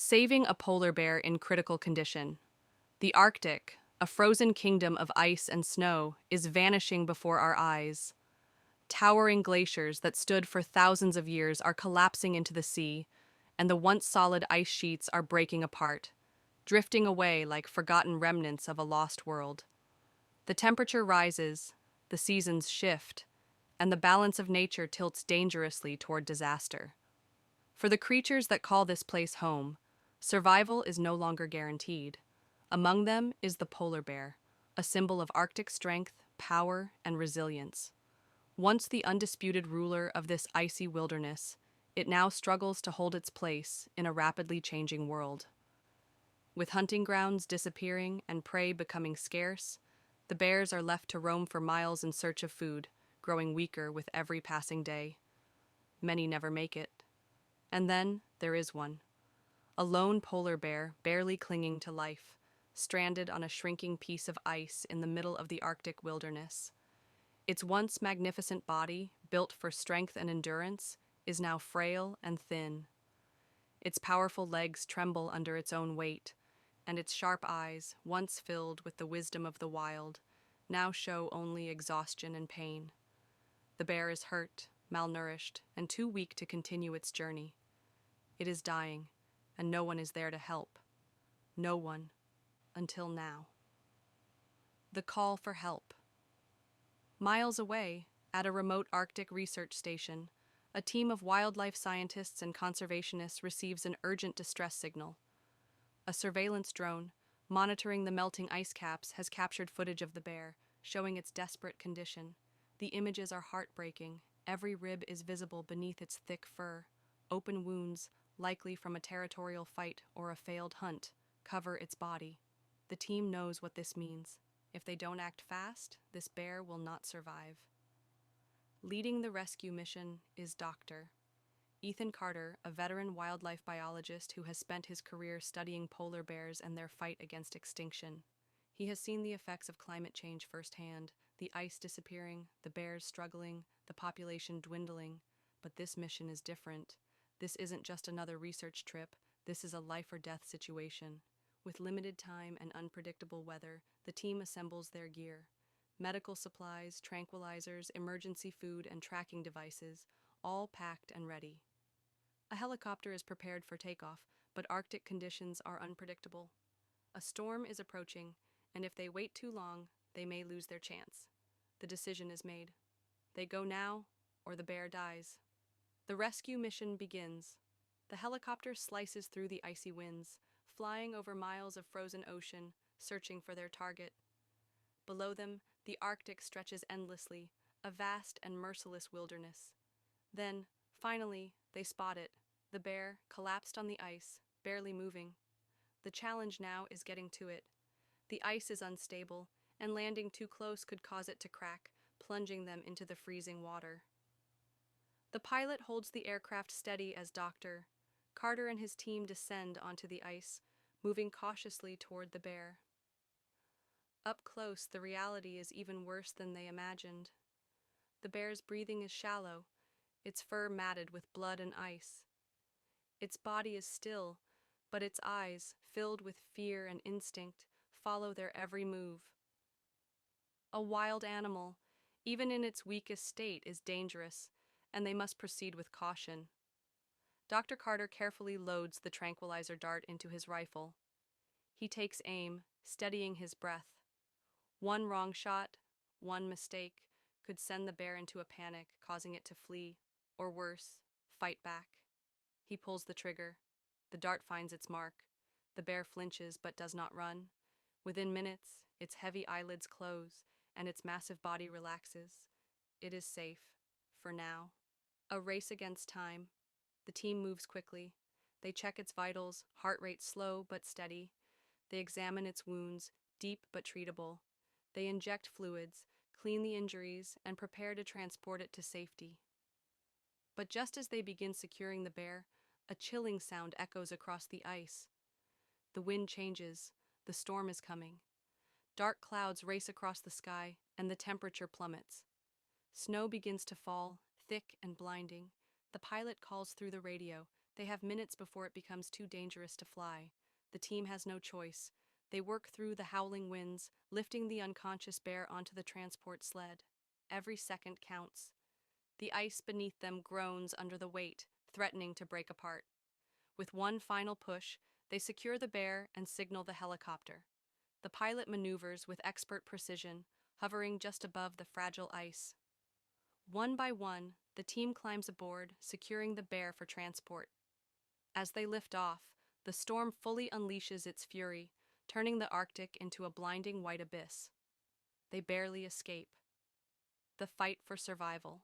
Saving a polar bear in critical condition. The Arctic, a frozen kingdom of ice and snow, is vanishing before our eyes. Towering glaciers that stood for thousands of years are collapsing into the sea, and the once solid ice sheets are breaking apart, drifting away like forgotten remnants of a lost world. The temperature rises, the seasons shift, and the balance of nature tilts dangerously toward disaster. For the creatures that call this place home, survival is no longer guaranteed. Among them is the polar bear, a symbol of Arctic strength, power, and resilience. Once the undisputed ruler of this icy wilderness, it now struggles to hold its place in a rapidly changing world. With hunting grounds disappearing and prey becoming scarce, the bears are left to roam for miles in search of food, growing weaker with every passing day. Many never make it. And then there is one, a lone polar bear barely clinging to life, stranded on a shrinking piece of ice in the middle of the Arctic wilderness. Its once magnificent body, built for strength and endurance, is now frail and thin. Its powerful legs tremble under its own weight, and its sharp eyes, once filled with the wisdom of the wild, now show only exhaustion and pain. The bear is hurt, malnourished, and too weak to continue its journey. It is dying, and no one is there to help. No one, until now. The call for help. Miles away, at a remote Arctic research station, a team of wildlife scientists and conservationists receives an urgent distress signal. A surveillance drone, monitoring the melting ice caps, has captured footage of the bear, showing its desperate condition. The images are heartbreaking. Every rib is visible beneath its thick fur. Open wounds, likely from a territorial fight or a failed hunt, cover its body. The team knows what this means. If they don't act fast, this bear will not survive. Leading the rescue mission is Dr. Ethan Carter, a veteran wildlife biologist who has spent his career studying polar bears and their fight against extinction. He has seen the effects of climate change firsthand, the ice disappearing, the bears struggling, the population dwindling. But this mission is different. This isn't just another research trip, this is a life or death situation. With limited time and unpredictable weather, the team assembles their gear. Medical supplies, tranquilizers, emergency food, and tracking devices, all packed and ready. A helicopter is prepared for takeoff, but Arctic conditions are unpredictable. A storm is approaching, and if they wait too long, they may lose their chance. The decision is made. They go now, or the bear dies. The rescue mission begins. The helicopter slices through the icy winds, flying over miles of frozen ocean, searching for their target. Below them, the Arctic stretches endlessly, a vast and merciless wilderness. Then, finally, they spot it. The bear, collapsed on the ice, barely moving. The challenge now is getting to it. The ice is unstable, and landing too close could cause it to crack, plunging them into the freezing water. The pilot holds the aircraft steady as Dr. Carter and his team descend onto the ice, moving cautiously toward the bear. Up close, the reality is even worse than they imagined. The bear's breathing is shallow, its fur matted with blood and ice. Its body is still, but its eyes, filled with fear and instinct, follow their every move. A wild animal, even in its weakest state, is dangerous, and they must proceed with caution. Dr. Carter carefully loads the tranquilizer dart into his rifle. He takes aim, steadying his breath. One wrong shot, one mistake, could send the bear into a panic, causing it to flee, or worse, fight back. He pulls the trigger. The dart finds its mark. The bear flinches but does not run. Within minutes, its heavy eyelids close, and its massive body relaxes. It is safe, for now. A race against time. The team moves quickly. They check its vitals, heart rate slow but steady. They examine its wounds, deep but treatable. They inject fluids, clean the injuries, and prepare to transport it to safety. But just as they begin securing the bear, a chilling sound echoes across the ice. The wind changes. The storm is coming. Dark clouds race across the sky, and the temperature plummets. Snow begins to fall, thick and blinding. The pilot calls through the radio. They have minutes before it becomes too dangerous to fly. The team has no choice. They work through the howling winds, lifting the unconscious bear onto the transport sled. Every second counts. The ice beneath them groans under the weight, threatening to break apart. With one final push, they secure the bear and signal the helicopter. The pilot maneuvers with expert precision, hovering just above the fragile ice. One by one, the team climbs aboard, securing the bear for transport. As they lift off, the storm fully unleashes its fury, turning the Arctic into a blinding white abyss. They barely escape. The fight for survival.